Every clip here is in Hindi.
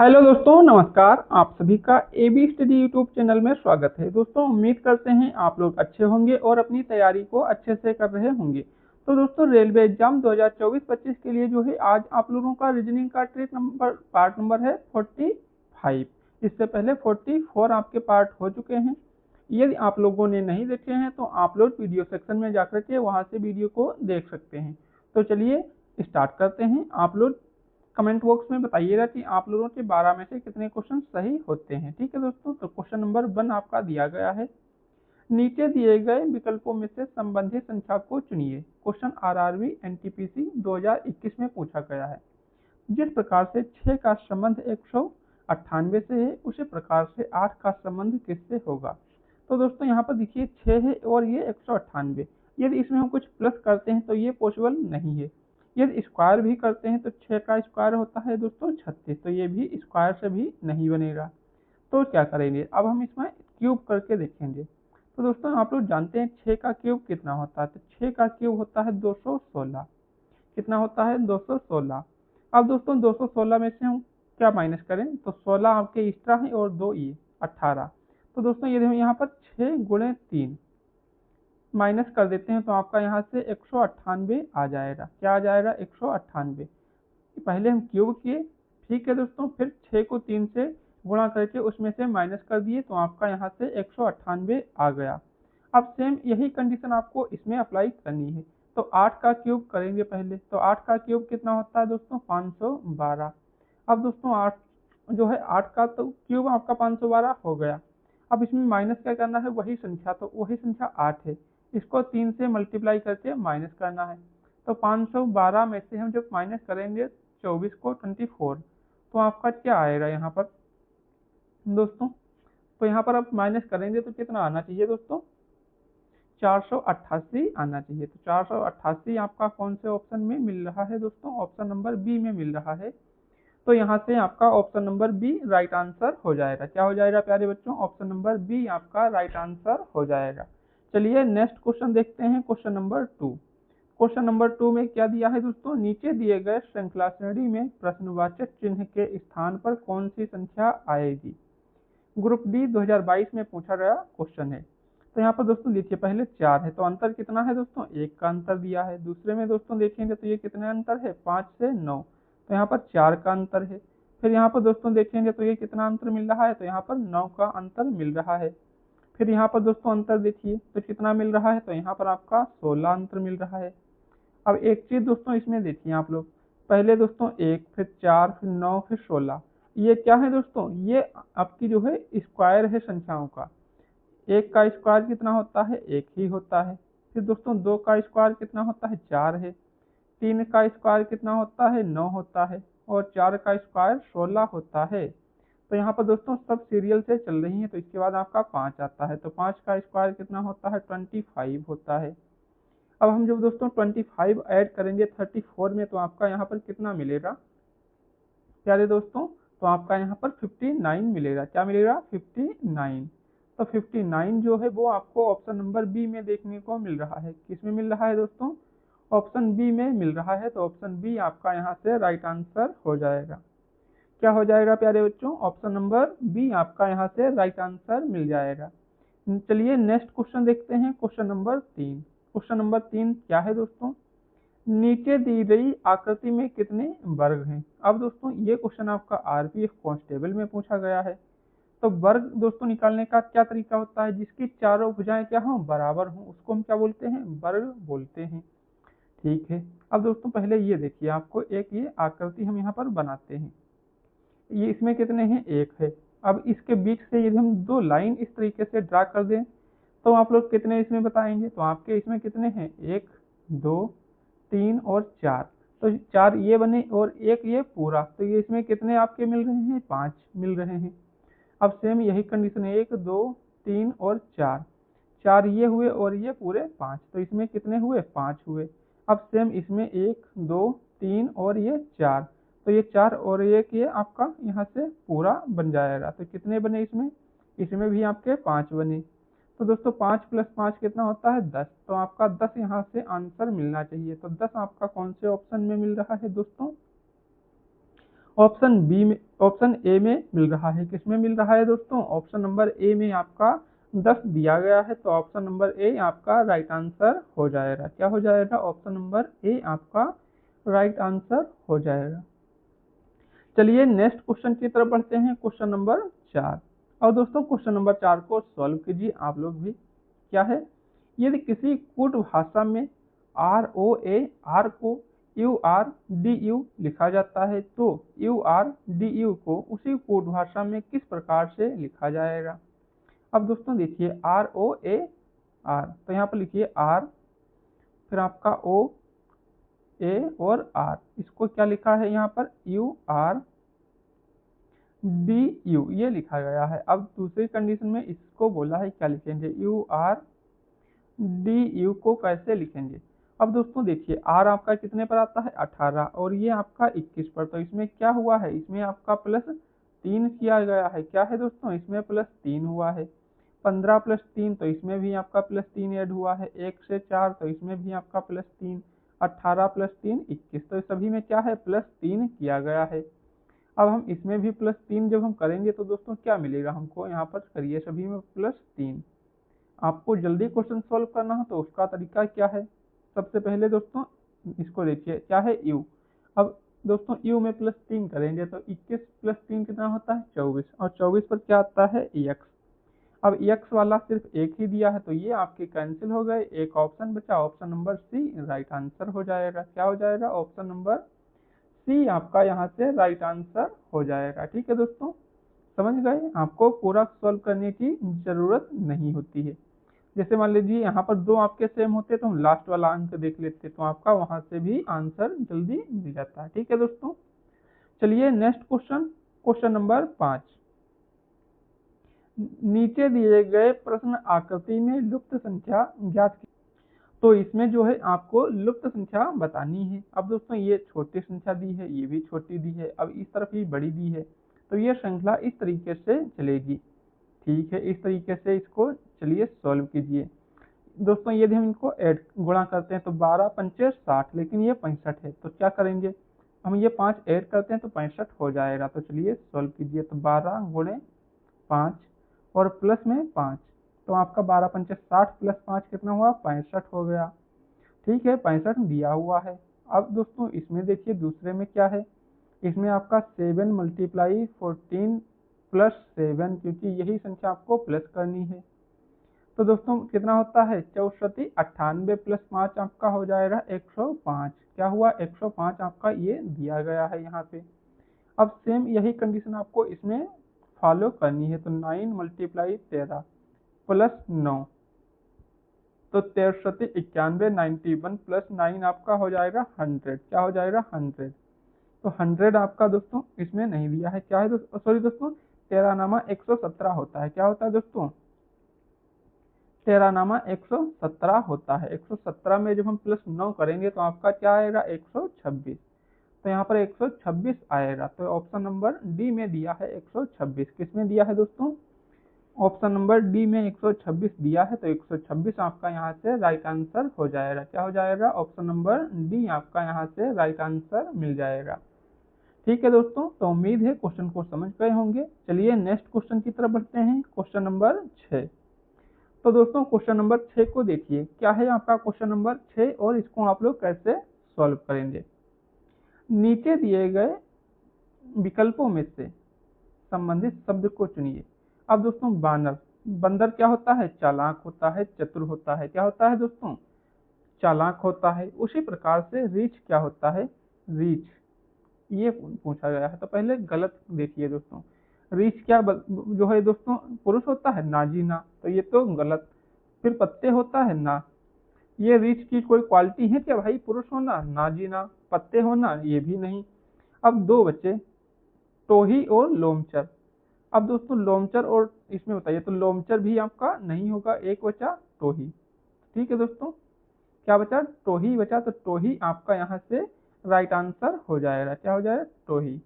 हेलो दोस्तों, नमस्कार। आप सभी का एबी स्टडी यूट्यूब चैनल में स्वागत है। दोस्तों, उम्मीद करते हैं आप लोग अच्छे होंगे और अपनी तैयारी को अच्छे से कर रहे होंगे। तो दोस्तों, रेलवे एग्जाम 2024-25 के लिए जो है आज आप लोगों का रीजनिंग का पार्ट नंबर है 45। इससे पहले 44 आपके पार्ट हो चुके हैं। यदि आप लोगों ने नहीं देखे हैं तो आप लोग वीडियो सेक्शन में जाकर के वहाँ से वीडियो को देख सकते हैं। तो चलिए स्टार्ट करते हैं। आप लोग कमेंट बॉक्स में बताइएगा कि आप लोगों के 12 में से कितने क्वेश्चन सही होते हैं। ठीक है दोस्तों, तो क्वेश्चन नंबर 1 आपका दिया गया है। नीचे दिए गए विकल्पों में से संबंधित संख्या को चुनिए। क्वेश्चन आरआरबी एनटीपीसी 2021 में पूछा गया है। जिस प्रकार से 6 का संबंध 198 से है, उसी प्रकार से 8 का संबंध किससे होगा। तो दोस्तों यहाँ पर देखिए 6 है और ये 198। यदि इसमें हम कुछ प्लस करते हैं तो ये पॉसिबल नहीं है। यदि स्क्वायर भी करते हैं तो 6 का स्क्वायर होता है दोस्तों 36, तो ये भी स्क्वायर से भी नहीं बनेगा। तो क्या करेंगे, अब हम इसमें क्यूब करके देखेंगे। तो दोस्तों आप लोग जानते हैं 6 का क्यूब कितना होता है। तो 6 का क्यूब होता है 216। कितना होता है 216। अब दोस्तों 216 में से हम क्या माइनस करें, तो 16 आपके एक्स्ट्रा है और 2 ये 18। तो दोस्तों यदि हम यहाँ पर 6 गुणे 3 माइनस कर देते हैं तो आपका यहाँ से 198 आ जाएगा। क्या आ जाएगा, 198। पहले हम क्यूब किए, ठीक है दोस्तों, फिर 6 को 3 से गुणा करके उसमें से माइनस कर दिए तो आपका यहाँ से 198 आ गया। अब सेम यही कंडीशन आपको इसमें अप्लाई करनी है। तो 8 का क्यूब करेंगे पहले। तो 8 का क्यूब कितना होता है दोस्तों, 512। अब दोस्तों 8 जो है 8 का तो क्यूब आपका 512 हो गया। अब इसमें माइनस क्या करना है, वही संख्या, तो वही संख्या 8 है। इसको 3 से मल्टीप्लाई करके माइनस करना है। तो 512 में से हम जब माइनस करेंगे 24 को 24, तो आपका क्या आएगा यहाँ पर दोस्तों। तो यहाँ पर आप माइनस करेंगे तो कितना आना चाहिए दोस्तों, 488 आना चाहिए। तो 488 आपका कौन से ऑप्शन में मिल रहा है दोस्तों, ऑप्शन नंबर बी में मिल रहा है। तो यहाँ से आपका option number B right answer हो जाएगा। क्या हो जाएगा प्यारे बच्चों, ऑप्शन नंबर बी आपका राइट आंसर हो जाएगा। चलिए नेक्स्ट क्वेश्चन देखते हैं, क्वेश्चन नंबर 2। क्वेश्चन नंबर 2 में क्या दिया है दोस्तों, नीचे दिए गए श्रृंखला श्रेणी में प्रश्नवाचक चिन्ह के स्थान पर कौन सी संख्या आएगी। ग्रुप डी 2022 में पूछा गया क्वेश्चन है। तो यहाँ पर दोस्तों देखिए पहले 4 है, तो अंतर कितना है दोस्तों, 1 का अंतर दिया है। दूसरे में दोस्तों देखेंगे तो ये कितने अंतर है, 5 से 9, तो यहाँ पर 4 का अंतर है। फिर यहाँ पर दोस्तों देखेंगे तो ये कितना अंतर मिल रहा है, तो यहाँ पर 9 का अंतर मिल रहा है। फिर यहाँ पर दोस्तों अंतर देखिए तो कितना मिल रहा है, तो यहाँ पर आपका 16 अंतर मिल रहा है। अब एक चीज दोस्तों इसमें देखिए आप लोग, पहले दोस्तों 1, फिर 4, फिर 9, फिर 16, ये क्या है दोस्तों, ये आपकी जो है स्क्वायर है संख्याओं का। 1 का स्क्वायर कितना होता है, 1 ही होता है। फिर दोस्तों 2 का स्क्वायर कितना होता है, 4 है। 3 का स्क्वायर कितना होता है, 9 होता है। और 4 का स्क्वायर 16 होता है। तो यहाँ पर दोस्तों सब सीरियल से चल रही है, तो इसके बाद आपका 5 आता है। तो 5 का स्क्वायर कितना होता है, 25 होता है। अब हम जब दोस्तों 25 ऐड करेंगे 34 में, तो आपका यहाँ पर कितना मिलेगा प्यारे दोस्तों, तो आपका यहाँ पर 59 मिलेगा। क्या मिलेगा, 59। तो 59 जो है वो आपको ऑप्शन नंबर बी में देखने को मिल रहा है। किस में मिल रहा है दोस्तों, ऑप्शन बी में मिल रहा है। तो ऑप्शन बी आपका यहाँ से राइट आंसर हो जाएगा। क्या हो जाएगा प्यारे बच्चों, ऑप्शन नंबर बी आपका यहाँ से राइट आंसर मिल जाएगा। चलिए नेक्स्ट क्वेश्चन देखते हैं, क्वेश्चन नंबर 3। क्वेश्चन नंबर 3 क्या है दोस्तों, नीचे दी गई आकृति में कितने वर्ग हैं। अब दोस्तों ये क्वेश्चन आपका आरपीएफ कांस्टेबल में पूछा गया है। तो वर्ग दोस्तों निकालने का क्या तरीका होता है, जिसकी चारों भुजाएं क्या हो, बराबर हो, उसको हम क्या बोलते हैं, वर्ग बोलते हैं। ठीक है, अब दोस्तों पहले ये देखिए, आपको एक ये आकृति हम यहाँ पर बनाते हैं। ये इसमें कितने हैं, 1 है। अब इसके बीच से यदि हम 2 लाइन इस तरीके से ड्रा कर दें तो आप लोग कितने इसमें बताएंगे, तो आपके इसमें कितने हैं, 1, 2, 3 और 4। तो 4 ये बने और 1 ये पूरा, तो ये इसमें कितने आपके मिल रहे हैं, 5 मिल रहे हैं। अब सेम यही कंडीशन है, 1, 2, 3 और 4। 4 ये हुए और ये पूरे 5, तो इसमें कितने हुए, 5 हुए। अब सेम इसमें 1, 2, 3 और ये 4, तो ये 4 और 1 ये आपका यहाँ से पूरा बन जाएगा। तो कितने बने इसमें, इसमें भी आपके 5 बने। तो दोस्तों 5 + 5 कितना होता है, 10। तो आपका 10 यहाँ से आंसर मिलना चाहिए। तो 10 आपका कौन से ऑप्शन में मिल रहा है दोस्तों, ऑप्शन ए में मिल रहा है, किसमें मिल रहा है दोस्तों, ऑप्शन नंबर ए में आपका 10 दिया गया है, तो ऑप्शन नंबर ए आपका राइट आंसर हो जाएगा। क्या हो जाएगा, ऑप्शन नंबर ए आपका राइट आंसर हो जाएगा। चलिए नेक्स्ट क्वेश्चन की तरफ बढ़ते हैं, क्वेश्चन नंबर 4। और दोस्तों क्वेश्चन नंबर 4 को सॉल्व कीजिए आप लोग भी। क्या है, यदि किसी कूट भाषा में ROAR को URDU लिखा जाता है, तो URDU को उसी कूट भाषा में किस प्रकार से लिखा जाएगा। अब दोस्तों देखिए ROAR, तो यहाँ पर लिखिए R, फिर आपका OA और R, इसको क्या लिखा है यहाँ पर URDU ये लिखा गया है। अब दूसरी कंडीशन में इसको बोला है क्या लिखेंगे, URDU को कैसे लिखेंगे। अब दोस्तों देखिए R आपका कितने पर आता है 18 और ये आपका 21 पर, तो इसमें क्या हुआ है, इसमें आपका +3 किया गया है। क्या है दोस्तों, इसमें +3 हुआ है। 15 + 3 तो इसमें भी आपका +3 ऐड हुआ है। 1 से 4 तो इसमें भी आपका +3, 18 + 3 21, तो सभी में क्या है +3 किया गया है। अब हम इसमें भी +3 जब हम करेंगे तो दोस्तों क्या मिलेगा हमको, यहाँ पर करिए सभी में +3। आपको जल्दी क्वेश्चन सॉल्व करना हो तो उसका तरीका क्या है, सबसे पहले दोस्तों इसको देखिए क्या है U। अब दोस्तों U में +3 करेंगे तो 21 + 3 कितना होता है 24, और 24 पर क्या आता है X। अब X वाला सिर्फ एक ही दिया है तो ये आपके कैंसिल हो गए, एक ऑप्शन बचा, option number C right answer हो जाएगा। क्या हो जाएगा, ऑप्शन नंबर C आपका यहाँ से राइट आंसर हो जाएगा। ठीक है दोस्तों, समझ गए, आपको पूरा सॉल्व करने की जरूरत नहीं होती है। जैसे मान लीजिए यहाँ पर 2 आपके सेम होते तो हम लास्ट वाला अंक देख लेते, तो आपका वहां से भी आंसर जल्दी मिल जाता है। ठीक है दोस्तों, चलिए नेक्स्ट क्वेश्चन, क्वेश्चन नंबर 5। नीचे दिए गए प्रश्न आकृति में लुप्त संख्या ज्ञात की, तो इसमें जो है आपको लुप्त संख्या बतानी है। अब दोस्तों ये छोटी संख्या दी है, ये भी छोटी दी है, अब इस तरफ ही बड़ी दी है, तो ये श्रृंखला इस तरीके से चलेगी। ठीक है, इस तरीके से इसको चलिए सॉल्व कीजिए। दोस्तों यदि हम इनको ऐड गुणा करते हैं तो 12 पंचे 60, लेकिन ये 65 है, तो क्या करेंगे, हम ये 5 ऐड करते हैं तो 65 हो जाएगा। तो चलिए सॉल्व कीजिए, तो 12 × 5 और प्लस में 5, तो आपका 12 पंचे 60 + 5 कितना हुआ 65 हो गया। ठीक है, 65 दिया हुआ है। अब दोस्तों इसमें देखिए दूसरे में क्या है, इसमें आपका 7 × 14 + 7, क्योंकि यही संख्या आपको प्लस करनी है। तो दोस्तों कितना होता है 64, 98 + 5 आपका हो जाएगा 105। क्या हुआ 105 आपका ये दिया गया है यहाँ पे। अब सेम यही कंडीशन आपको इसमें फॉलो करनी है, तो 9 × 13 + 9, तो 63, 91, 91 + 9 आपका हो जाएगा 100। क्या हो जाएगा 100, तो 100 आपका दोस्तों इसमें नहीं दिया है। क्या है दोस्तों, सॉरी दोस्तों, 13 117 होता है। क्या होता है दोस्तों, 13 117 होता है। 117 में जब हम +9 करेंगे तो आपका क्या आएगा 126, तो यहाँ पर 126 आएगा। तो ऑप्शन नंबर डी में दिया है 126, किसमें दिया है दोस्तों, ऑप्शन नंबर डी में 126 दिया है, तो 126 आपका यहाँ से राइट आंसर हो जाएगा। क्या हो जाएगा, ऑप्शन नंबर डी आपका यहाँ से राइट आंसर मिल जाएगा। ठीक है दोस्तों, तो उम्मीद है क्वेश्चन को समझ गए होंगे। चलिए नेक्स्ट क्वेश्चन की तरफ बढ़ते हैं, क्वेश्चन नंबर 6। तो दोस्तों क्वेश्चन नंबर 6 को देखिए, क्या है आपका क्वेश्चन नंबर 6 और इसको आप लोग कैसे सॉल्व करेंगे। नीचे दिए गए विकल्पों में से संबंधित शब्द को चुनिए। अब दोस्तों बानर, बंदर क्या होता है, चालाक होता है, चतुर होता है। क्या होता है दोस्तों, चालाक होता है। उसी प्रकार से रीछ क्या होता है, रीछ, ये पूछा गया है। तो पहले गलत देखिए दोस्तों, रीछ क्या जो है दोस्तों पुरुष होता है, नाजीना, तो ये तो गलत। फिर पत्ते होता है ना, ये रीछ की कोई क्वालिटी है क्या भाई, पुरुष होना, नाजीना, पत्ते होना, ये भी नहीं। अब 2 बच्चे, टोही और लोमचर। अब दोस्तों लोमचर और इसमें बताइए, तो लोमचर भी आपका नहीं होगा, एक बचा टोही। ठीक है दोस्तों, क्या बचा, टोही बचा, तो टोही आपका यहाँ से राइट आंसर हो जाएगा। क्या हो जाएगा, टोही।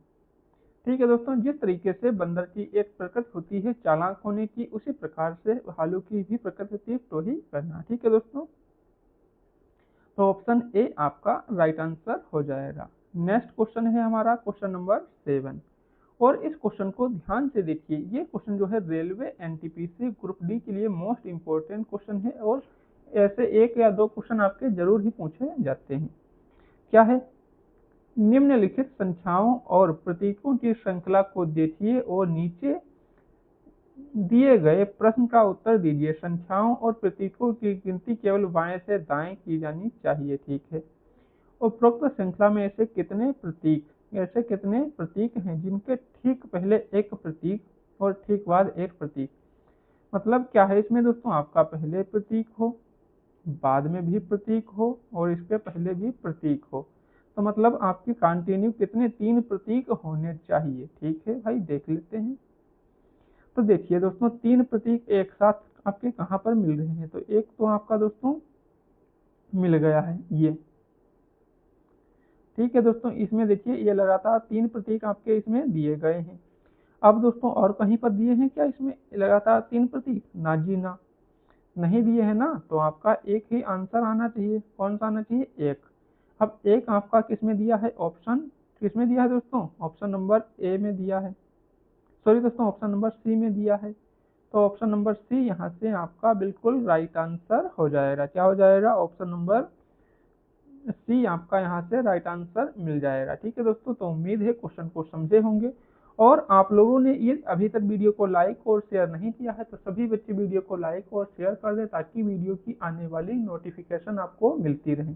ठीक है दोस्तों, जिस तरीके से बंदर की एक प्रकृति होती है चालाक होने की, उसी प्रकार से भालू की भी प्रकृति होती है टोही करना। ठीक है दोस्तों, तो ऑप्शन ए आपका राइट आंसर हो जाएगा। नेक्स्ट क्वेश्चन है हमारा क्वेश्चन नंबर 7, और इस क्वेश्चन को ध्यान से देखिए। ये क्वेश्चन जो है रेलवे एनटीपीसी ग्रुप डी के लिए मोस्ट इंपॉर्टेंट क्वेश्चन है, और ऐसे 1 या 2 क्वेश्चन आपके जरूर ही पूछे जाते हैं। क्या है? निम्नलिखित संख्याओं और प्रतीकों की श्रृंखला को देखिए और नीचे दिए गए प्रश्न का उत्तर दीजिए। संख्याओं और प्रतीकों की गिनती केवल बाएं से दाएं की जानी चाहिए, ठीक है। उपरोक्त श्रृंखला में ऐसे कितने प्रतीक हैं जिनके ठीक पहले एक प्रतीक और ठीक बाद एक प्रतीक? मतलब क्या है इसमें दोस्तों, आपका पहले प्रतीक हो, बाद में भी प्रतीक हो और इसके पहले भी प्रतीक हो। तो मतलब आपकी कंटिन्यू कितने 3 प्रतीक होने चाहिए, ठीक है भाई, देख लेते हैं। तो देखिए दोस्तों, 3 प्रतीक एक साथ आपके कहाँ पर मिल रहे हैं? तो एक तो आपका दोस्तों मिल गया है ये, ठीक है दोस्तों। इसमें देखिए ये लगातार 3 प्रतीक आपके इसमें दिए गए हैं। अब दोस्तों और कहीं पर दिए हैं क्या इसमें लगातार 3 प्रतीक? ना जी ना, नहीं दिए हैं ना, तो आपका एक ही आंसर आना चाहिए। कौन सा आना चाहिए? एक। अब एक आपका किस में दिया है? ऑप्शन किस में दिया है दोस्तों? ऑप्शन नंबर ए में दिया है, सॉरी दोस्तों, ऑप्शन नंबर सी में दिया है। तो ऑप्शन नंबर सी यहाँ से आपका बिल्कुल राइट आंसर हो जाएगा। क्या हो जाएगा? ऑप्शन नंबर सी आपका यहाँ से राइट आंसर मिल जाएगा, ठीक है दोस्तों। तो उम्मीद है क्वेश्चन को समझे होंगे, और आप लोगों ने ये अभी तक वीडियो को लाइक और शेयर नहीं किया है तो सभी बच्चे वीडियो को लाइक और शेयर कर दें, ताकि वीडियो की आने वाली नोटिफिकेशन आपको मिलती रहे।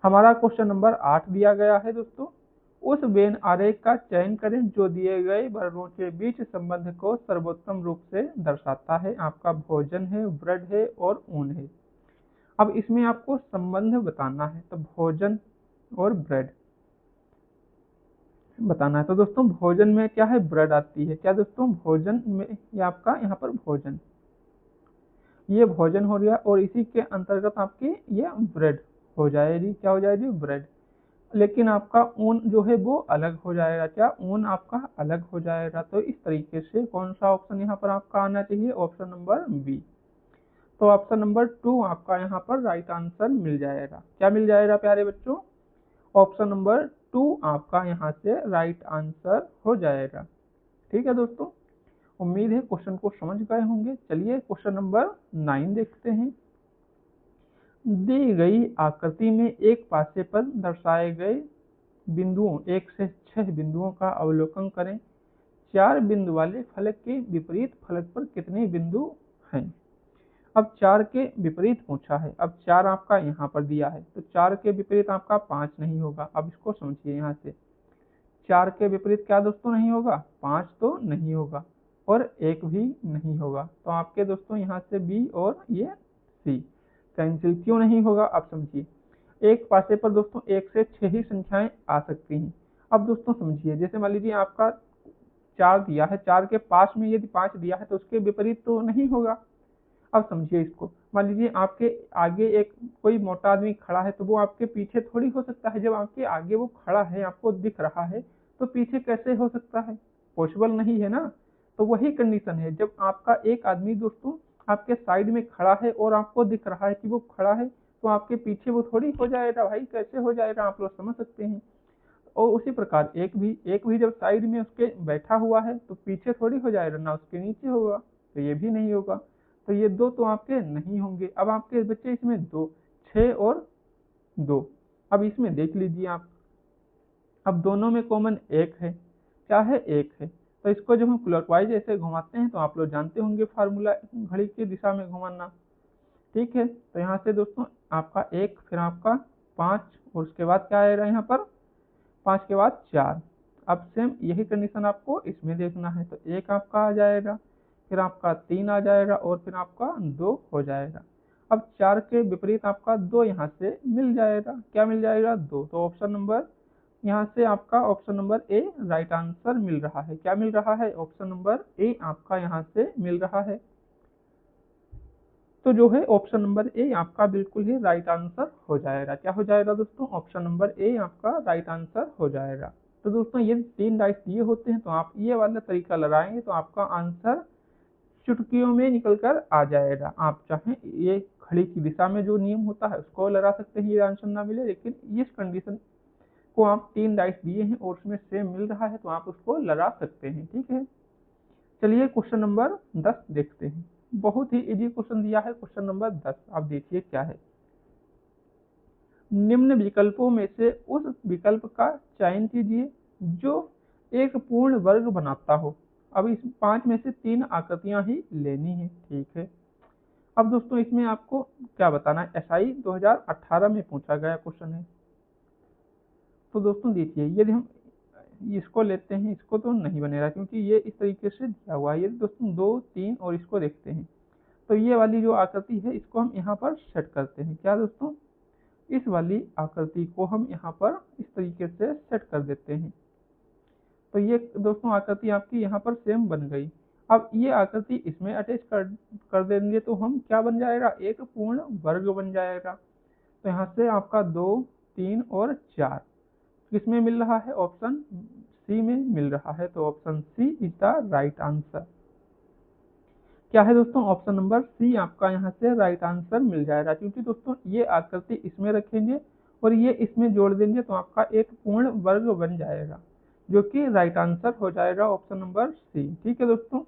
हमारा क्वेश्चन नंबर 8 दिया गया है दोस्तों। उस वेन आरेख का चयन करें जो दिए गए वर्गों के बीच संबंध को सर्वोत्तम रूप से दर्शाता है। आपका भोजन है, ब्रेड है और ऊन है। अब इसमें आपको संबंध बताना है, तो भोजन और ब्रेड बताना है। तो दोस्तों भोजन में क्या है? ब्रेड आती है। क्या दोस्तों? भोजन में ये आपका यहाँ पर भोजन, ये भोजन हो गया, और इसी के अंतर्गत आपकी ये ब्रेड हो जाएगी। क्या हो जाएगी? ब्रेड। लेकिन आपका ऊन जो है वो अलग हो जाएगा। क्या? ऊन आपका अलग हो जाएगा। तो इस तरीके से कौन सा ऑप्शन यहाँ पर आपका आना चाहिए? Option number B. तो ऑप्शन नंबर 2 आपका यहाँ पर राइट आंसर मिल जाएगा। क्या मिल जाएगा प्यारे बच्चों? ऑप्शन नंबर 2 आपका यहाँ से राइट आंसर हो जाएगा, ठीक है दोस्तों। उम्मीद है क्वेश्चन को समझ गए होंगे। चलिए क्वेश्चन नंबर 9 देखते हैं। दी गई आकृति में एक पासे पर दर्शाए गए बिंदुओं 1 से 6 बिंदुओं का अवलोकन करें। 4 बिंदु वाले फलक के विपरीत फलक पर कितने बिंदु हैं? अब 4 के विपरीत पूछा है। अब 4 आपका यहाँ पर दिया है, तो 4 के विपरीत आपका 5 नहीं होगा। अब इसको समझिए, यहाँ से 4 के विपरीत क्या दोस्तों नहीं होगा? 5 तो नहीं होगा, और 1 भी नहीं होगा। तो आपके दोस्तों यहाँ से बी और ये सी कैंसिल क्यों नहीं होगा? अब समझिए, एक पासे पर दोस्तों 1 से 6 ही संख्याएं आ सकती हैं। अब दोस्तों समझिए, जैसे मान लीजिए आपका 4 दिया है, 4 के पास में यदि 5 दिया है तो उसके विपरीत तो नहीं होगा। अब समझिए इसको, मान लीजिए आपके आगे एक कोई मोटा आदमी खड़ा है, तो वो आपके पीछे थोड़ी हो सकता है। जब आपके आगे वो खड़ा है, आपको दिख रहा है, तो पीछे कैसे हो सकता है? पॉसिबल नहीं है ना। तो वही कंडीशन है, जब आपका एक आदमी दोस्तों आपके साइड में खड़ा है और आपको दिख रहा है कि वो खड़ा है, तो आपके पीछे वो थोड़ी हो जाएगा भाई, कैसे हो जाएगा? आप लोग समझ सकते हैं। और उसी प्रकार एक भी जब साइड में उसके बैठा हुआ है, तो पीछे थोड़ी हो जाएगा ना, उसके नीचे होगा। तो ये भी नहीं होगा। तो ये 2 तो आपके नहीं होंगे। अब आपके बच्चे इसमें 2, 6 और 2। अब इसमें देख लीजिए आप, अब दोनों में कॉमन 1 है। क्या है? 1 है। तो इसको जब हम क्लॉकवाइज ऐसे घुमाते हैं, तो आप लोग जानते होंगे फार्मूला, घड़ी की दिशा में घुमाना, ठीक है। तो यहाँ से दोस्तों आपका 1, फिर आपका 5, और उसके बाद क्या आएगा यहाँ पर? 5 के बाद 4। अब सेम यही कंडीशन आपको इसमें देखना है। तो 1 आपका आ जाएगा, फिर आपका 3 आ जाएगा, और फिर आपका 2 हो जाएगा। अब 4 के विपरीत आपका 2 यहाँ से मिल जाएगा। क्या मिल जाएगा? 2। तो ऑप्शन नंबर यहाँ से आपका option number A right answer मिल रहा है। क्या मिल रहा है? ऑप्शन नंबर ए आपका यहाँ से मिल रहा है। तो जो है ऑप्शन नंबर ए आपका बिल्कुल ही राइट आंसर हो जाएगा। क्या हो जाएगा दोस्तों? ऑप्शन नंबर ए आपका राइट आंसर हो जाएगा। तो दोस्तों ये 3 डाइस दिए होते हैं, तो आप ये वाला तरीका लगाएंगे तो आपका आंसर चुटकियों में निकल कर आ जाएगा। आप चाहें ये घड़ी की दिशा में जो नियम होता है उसको लगा सकते हैं, ये आंसर ना मिले, लेकिन इस कंडीशन को आप 3 डाइस दिए हैं और उसमें सेम मिल रहा है तो आप उसको लड़ा सकते हैं। ठीक है, चलिए क्वेश्चन नंबर 10 देखते हैं। बहुत ही इजी क्वेश्चन दिया है क्वेश्चन नंबर 10। आप देखिए क्या है, निम्न विकल्पों में से उस विकल्प का चयन कीजिए जो एक पूर्ण वर्ग बनाता हो। अब इस 5 में से 3 आकृतियां ही लेनी है। ठीक है, अब दोस्तों इसमें आपको क्या बताना है, एसआई 2018 में पूछा गया क्वेश्चन है। तो दोस्तों देखिए, यदि हम इसको लेते हैं, इसको तो नहीं बनेगा क्योंकि ये इस तरीके से दिया हुआ है। यदि दोस्तों 2, 3 और इसको देखते हैं तो ये वाली जो आकृति है इसको हम यहाँ पर सेट करते हैं। क्या दोस्तों, इस वाली आकृति को हम यहाँ पर इस तरीके से सेट कर देते हैं। तो ये दोस्तों आकृति आपकी यहाँ पर सेम बन गई। अब ये आकृति इसमें अटैच कर देंगे तो हम क्या बन जाएगा, एक पूर्ण वर्ग बन जाएगा। तो यहाँ से आपका 2, 3 और 4 किसमें मिल रहा है, ऑप्शन सी में मिल रहा है। तो option C is the right answer. क्या है दोस्तों, ऑप्शन नंबर सी आपका यहाँ से राइट आंसर मिल जाएगा, क्योंकि दोस्तों ये आकृति इसमें रखेंगे और ये इसमें जोड़ देंगे तो आपका एक पूर्ण वर्ग बन जाएगा, जो कि राइट आंसर हो जाएगा ऑप्शन नंबर सी। ठीक है दोस्तों,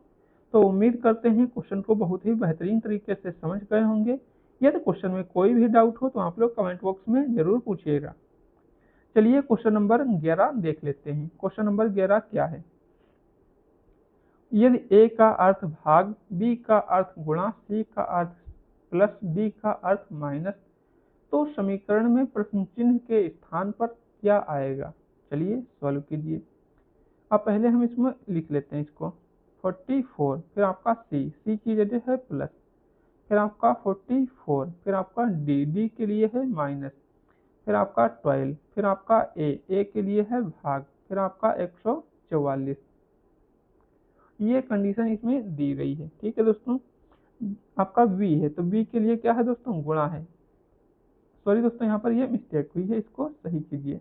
तो उम्मीद करते हैं क्वेश्चन को बहुत ही बेहतरीन तरीके से समझ गए होंगे। यदि क्वेश्चन में कोई भी डाउट हो तो आप लोग कमेंट बॉक्स में जरूर पूछिएगा। चलिए क्वेश्चन नंबर 11 देख लेते हैं। क्वेश्चन नंबर 11 क्या है, यदि ए का अर्थ भाग, बी का अर्थ गुणा, सी का अर्थ प्लस, डी का अर्थ माइनस, तो समीकरण में प्रश्न चिन्ह के स्थान पर क्या आएगा। चलिए सॉल्व कीजिए। अब पहले हम इसमें लिख लेते हैं इसको 44, फिर आपका सी की जगह है प्लस, फिर आपका 44, फिर आपका डी के लिए है माइनस, फिर आपका 12, फिर आपका ए के लिए है भाग, फिर आपका 144। ये कंडीशन इसमें दी गई है। ठीक है दोस्तों, आपका बी है तो बी के लिए क्या है दोस्तों, गुणा है। सॉरी दोस्तों, यहाँ पर ये मिस्टेक हुई है, इसको सही कीजिए।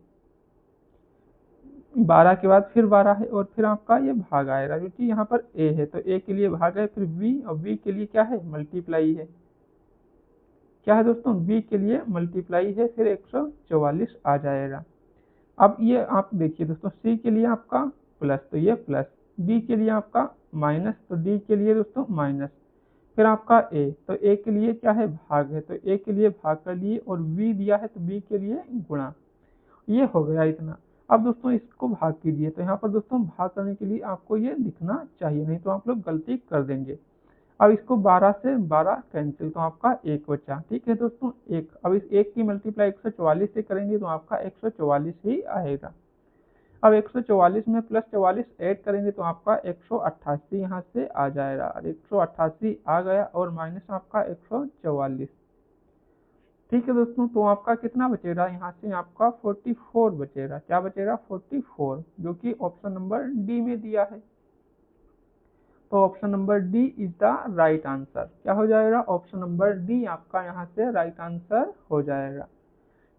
12 के बाद फिर 12 है और फिर आपका ये भाग आएगा, क्योंकि यहाँ पर ए है तो ए के लिए भाग है, फिर बी और बी के लिए क्या है, मल्टीप्लाई है। क्या है दोस्तों, बी के लिए मल्टीप्लाई है, फिर 144 आ जाएगा। अब ये आप देखिए दोस्तों, सी के लिए आपका प्लस तो ये प्लस, डी के लिए आपका माइनस तो डी के लिए दोस्तों माइनस, फिर आपका ए तो ए के लिए क्या है, भाग है तो ए के लिए भाग कर लिए, और बी दिया है तो बी के लिए गुणा। ये हो गया इतना। अब दोस्तों इसको भाग कीजिए, तो यहाँ पर दोस्तों भाग करने के लिए आपको ये लिखना चाहिए, नहीं तो आप लोग गलती कर देंगे। अब इसको 12 से 12 कैंसिल तो आपका 1 बचा। ठीक है दोस्तों, 1। अब इस 1 की मल्टीप्लाई 144 से करेंगे तो आपका 144 ही आएगा। अब 144 में प्लस 44 ऐड करेंगे तो आपका 188 यहाँ से आ जाएगा, और 188 आ गया और माइनस आपका 144। ठीक है दोस्तों, तो आपका कितना बचेगा, यहाँ से आपका 44 बचेगा। क्या बचेगा, 44, जो कि ऑप्शन नंबर डी में दिया है। तो option number D is the right answer. क्या हो जाएगा, ऑप्शन नंबर डी आपका यहाँ से राइट आंसर हो जाएगा।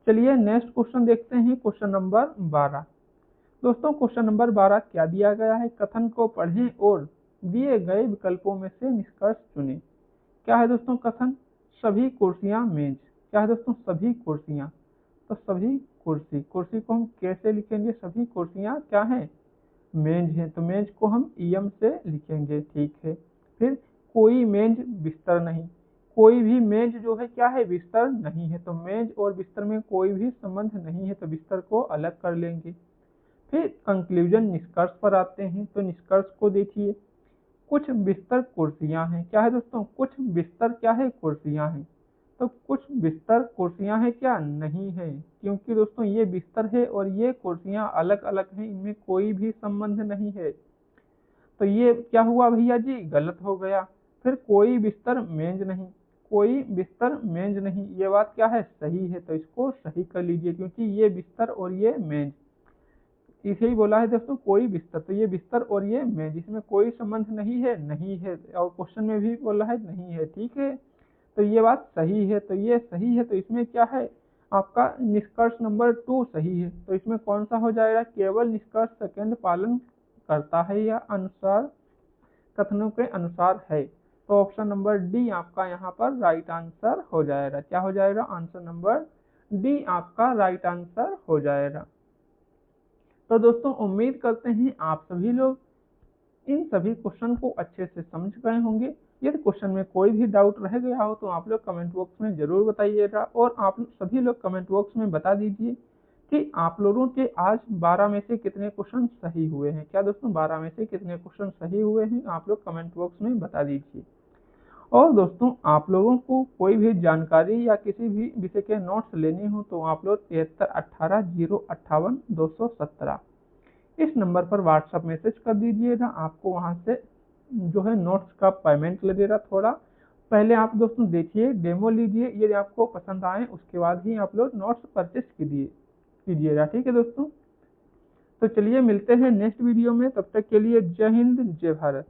चलिए नेक्स्ट क्वेश्चन देखते हैं, क्वेश्चन नंबर 12। दोस्तों क्वेश्चन नंबर 12 क्या दिया गया है, कथन को पढ़ें और दिए गए विकल्पों में से निष्कर्ष चुनें। क्या है दोस्तों कथन, सभी कुर्सियां मेज। क्या है दोस्तों, सभी कुर्सियां, तो सभी कुर्सी, कुर्सी को हम कैसे लिखेंगे, सभी कुर्सियां क्या है, मेज है, तो मेज को हम ईएम से लिखेंगे। ठीक है, फिर कोई मेज बिस्तर नहीं, कोई भी मेज जो है क्या है, बिस्तर नहीं है, तो मेज और बिस्तर में कोई भी संबंध नहीं है, तो बिस्तर को अलग कर लेंगे। फिर कंक्लूजन, निष्कर्ष पर आते हैं, तो निष्कर्ष को देखिए, कुछ बिस्तर कुर्सियां हैं। क्या है दोस्तों, कुछ बिस्तर क्या है, कुर्सियां हैं, तो कुछ बिस्तर कुर्सियां हैं क्या, नहीं है, क्योंकि दोस्तों ये बिस्तर है और ये कुर्सियां अलग अलग हैं, इनमें कोई भी संबंध नहीं है। तो ये क्या हुआ भैया जी, गलत हो गया। फिर कोई बिस्तर मेज नहीं, कोई बिस्तर मेज नहीं, ये बात क्या है, सही है, तो इसको सही कर लीजिए, क्योंकि ये बिस्तर और ये मेज, इसे ही बोला है दोस्तों कोई बिस्तर, तो ये बिस्तर और ये मेज, इसमें कोई संबंध नहीं है, नहीं है, और क्वेश्चन में भी बोला है नहीं है। ठीक है, तो ये बात सही है, तो ये सही है, तो इसमें क्या है, आपका निष्कर्ष नंबर 2 सही है। तो इसमें कौन सा हो जाएगा, केवल निष्कर्ष सेकंड पालन करता है या अनुसार, कथनों के अनुसार है। तो ऑप्शन नंबर डी आपका यहाँ पर राइट आंसर हो जाएगा। क्या हो जाएगा, आंसर नंबर डी आपका राइट आंसर हो जाएगा। तो दोस्तों उम्मीद करते हैं आप सभी लोग इन सभी क्वेश्चन को अच्छे से समझ गए होंगे। यदि क्वेश्चन में कोई भी डाउट रह गया हो तो आप लोग कमेंट बॉक्स में जरूर बताइएगा, और आप सभी लोग कमेंट बॉक्स में बता दीजिए कि आप लोगों के आज 12 में से कितने क्वेश्चन सही हुए हैं। क्या दोस्तों 12 में से कितने क्वेश्चन सही हुए हैं, आप लोग कमेंट बॉक्स में बता दीजिए। और दोस्तों आप लोगों को कोई भी जानकारी या किसी भी विषय के नोट्स लेने हो तो आप लोग 7318 058 217 इस नंबर पर व्हाट्सएप मैसेज कर दीजिएगा। आपको वहां से जो है नोट्स का पेमेंट लगेगा थोड़ा। पहले आप दोस्तों देखिए, डेमो लीजिए, यदि आपको पसंद आए उसके बाद ही आप लोग नोट्स परचेज कीजिएगा। ठीक है दोस्तों, तो चलिए मिलते हैं नेक्स्ट वीडियो में। तब तक के लिए जय हिंद जय भारत।